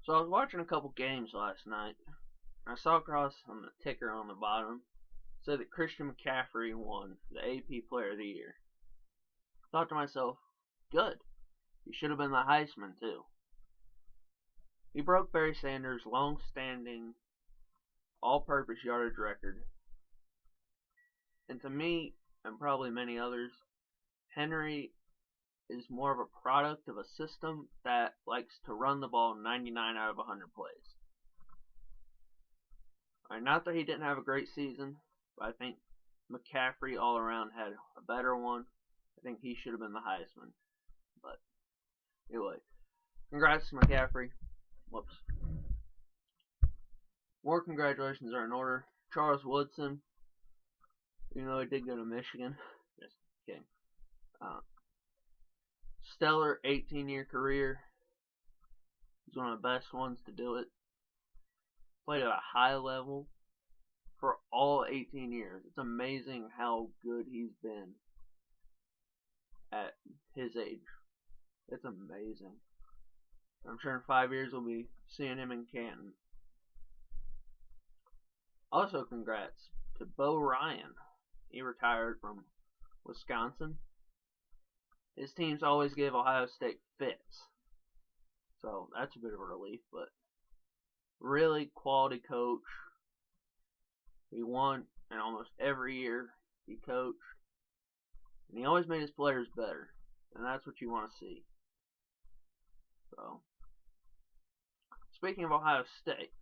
So I was watching a couple games last night, and I saw across on the ticker on the bottom said that Christian McCaffrey won the AP Player of the Year. I thought to myself, good. He should have been the Heisman too. He broke Barry Sanders' long-standing all-purpose yardage record. And to me, and probably many others, Henry is more of a product of a system that likes to run the ball 99 out of 100 plays. Not that he didn't have a great season, but I think McCaffrey all around had a better one. I think he should have been the Heisman. But anyway, congrats to McCaffrey. Whoops. More congratulations are in order. Charles Woodson, even though he did go to Michigan. Just kidding. Stellar 18-year career. He's one of the best ones to do it. Played at a high level for all 18 years. It's amazing how good he's been at his age. It's amazing. I'm sure in 5 years we'll be seeing him in Canton. Also, congrats to Bo Ryan. He retired from Wisconsin. His teams always give Ohio State fits, so that's a bit of a relief, but really quality coach. He won in almost every year he coached, and he always made his players better, and that's what you want to see. So, speaking of Ohio State,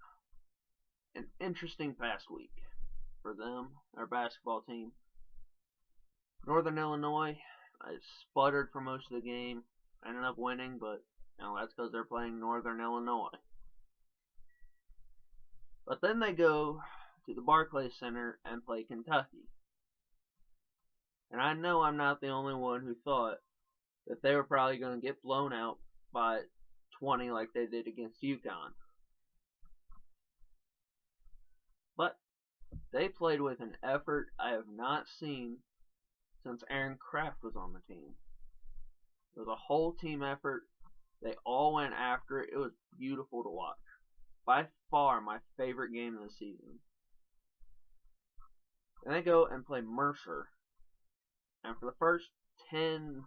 an interesting past week for them, our basketball team. Northern Illinois, I sputtered for most of the game. I ended up winning, but that's because they're playing Northern Illinois. But then they go to the Barclays Center and play Kentucky. And I know I'm not the only one who thought that they were probably going to get blown out by 20 like they did against UConn. But they played with an effort I have not seen since Aaron Kraft was on the team. It was a whole team effort. They all went after it. It was beautiful to watch. By far my favorite game of the season. And they go and play Mercer. And for the first 10,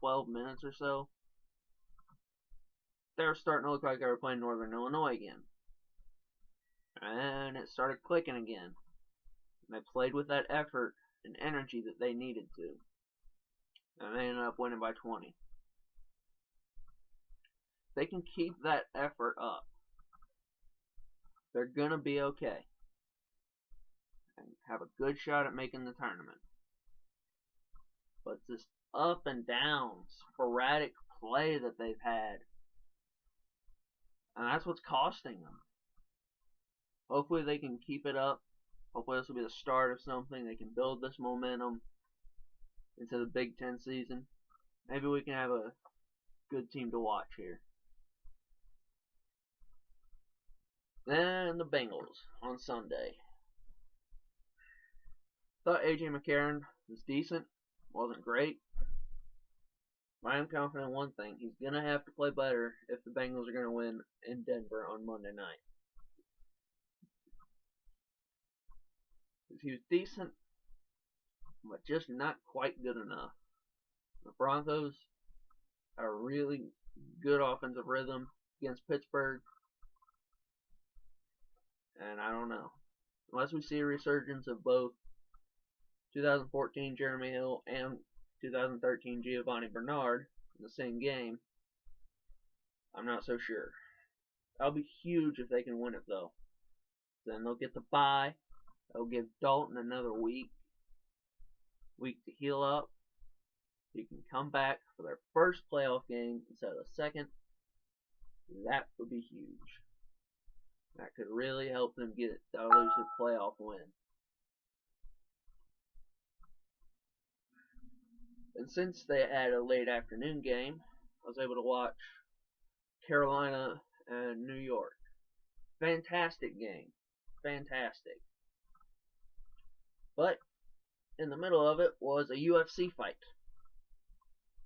12 minutes or so, they were starting to look like they were playing Northern Illinois again. And it started clicking again. And they played with that effort and energy that they needed to. And they ended up winning by 20. They can keep that effort up. They're going to be okay. And have a good shot at making the tournament. But this up and down, sporadic play that they've had. And that's what's costing them. Hopefully they can keep it up. Hopefully this will be the start of something. They can build this momentum into the Big Ten season. Maybe we can have a good team to watch here. Then the Bengals on Sunday. Thought A.J. McCarron was decent. Wasn't great. But I am confident in one thing. He's going to have to play better if the Bengals are going to win in Denver on Monday night. He was decent, but just not quite good enough. The Broncos had a really good offensive rhythm against Pittsburgh. And I don't know. Unless we see a resurgence of both 2014 Jeremy Hill and 2013 Giovanni Bernard in the same game, I'm not so sure. That'll be huge if they can win it, though. Then they'll get the bye. They'll give Dalton another week to heal up. He can come back for their first playoff game instead of the second. That would be huge. That could really help them get that elusive playoff win. And since they had a late afternoon game, I was able to watch Carolina and New York. Fantastic game. Fantastic. But in the middle of it was a UFC fight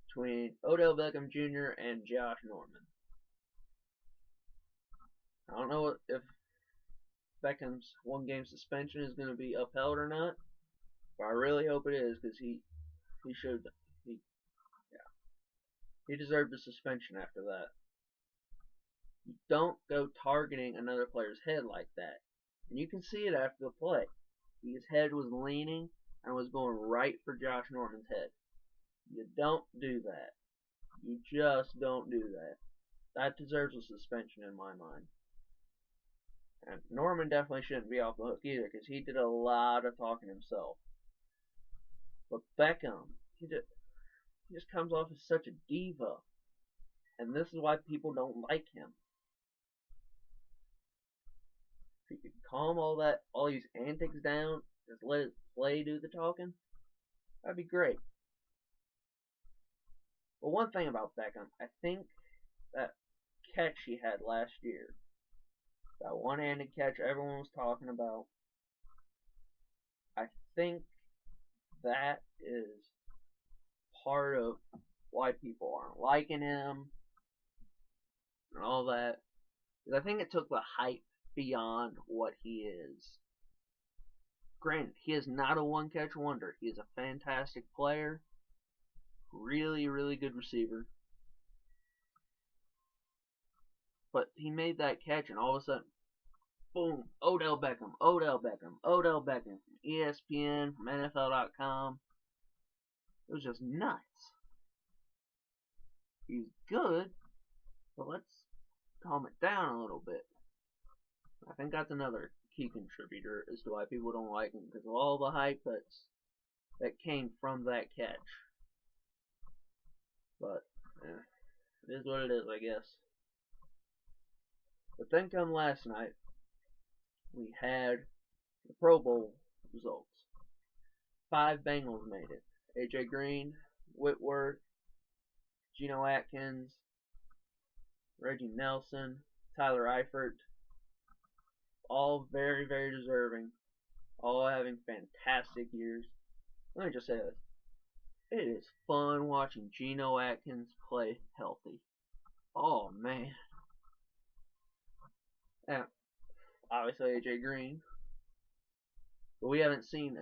between Odell Beckham Jr. and Josh Norman. I don't know if Beckham's 1-game suspension is going to be upheld or not, but I really hope it is because he showed he yeah, he deserved a suspension after that. You don't go targeting another player's head like that, and you can see it after the play. His head was leaning and was going right for Josh Norman's head. You don't do that. You just don't do that. That deserves a suspension in my mind. And Norman definitely shouldn't be off the hook either because he did a lot of talking himself. But Beckham, he just comes off as such a diva. And this is why people don't like him. If he could calm all these antics down, just let his play do the talking, that'd be great. But one thing about Beckham, I think that catch he had last year, that one-handed catch everyone was talking about, I think that is part of why people aren't liking him and all that. Because I think it took the hype beyond what he is. Granted, he is not a one-catch wonder. He is a fantastic player. Really, really good receiver. But he made that catch and all of a sudden, boom, Odell Beckham, Odell Beckham, Odell Beckham from ESPN, from NFL.com. It was just nuts. He's good, but let's calm it down a little bit. I think that's another key contributor as to why people don't like him, because of all the hype that came from that catch. But it is what it is, I guess. But then come last night, we had the Pro Bowl results. 5 Bengals made it. AJ Green, Whitworth, Geno Atkins, Reggie Nelson, Tyler Eifert, all very, very deserving, all having fantastic years. Let me just say this. It is fun watching Geno Atkins play healthy. Oh, man. And obviously AJ Green. But we haven't seen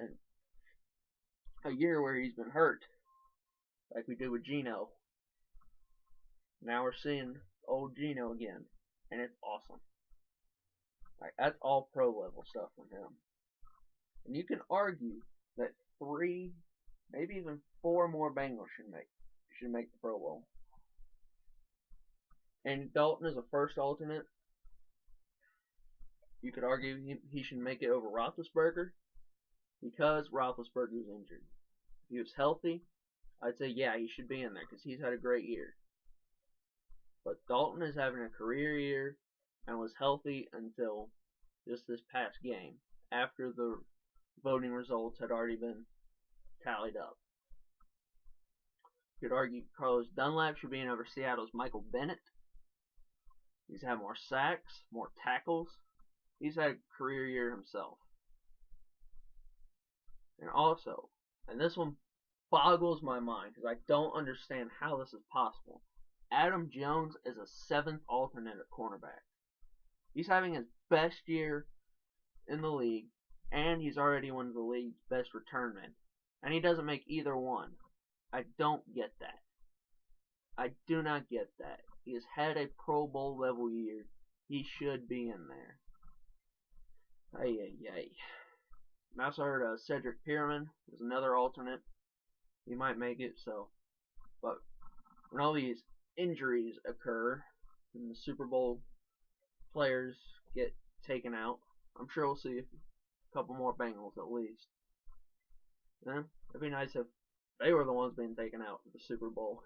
a year where he's been hurt like we did with Geno. Now we're seeing old Geno again, and it's awesome. Like, that's all pro level stuff from him. And you can argue that 3, maybe even 4 more Bengals should make the Pro Bowl. And Dalton is a first alternate. You could argue he should make it over Roethlisberger because Roethlisberger was injured. If he was healthy, I'd say yeah, he should be in there because he's had a great year. But Dalton is having a career year and was healthy until just this past game after the voting results had already been tallied up. You could argue Carlos Dunlap should be in over Seattle's Michael Bennett. He's had more sacks, more tackles. He's had a career year himself. And also, and this one boggles my mind because I don't understand how this is possible. Adam Jones is a 7th alternate at cornerback. He's having his best year in the league, and he's already one of the league's best return men. And he doesn't make either one. I don't get that. I do not get that. He has had a Pro Bowl level year. He should be in there. I also heard Cedric Pierman is another alternate. He might make it, so. But when all these injuries occur and the Super Bowl players get taken out, I'm sure we'll see a couple more Bengals at least. Yeah, it'd be nice if they were the ones being taken out at the Super Bowl.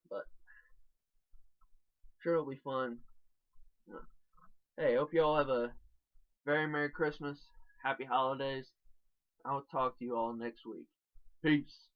But sure it'll be fun. Hey, hope you all have a very Merry Christmas, Happy Holidays. I'll talk to you all next week. Peace.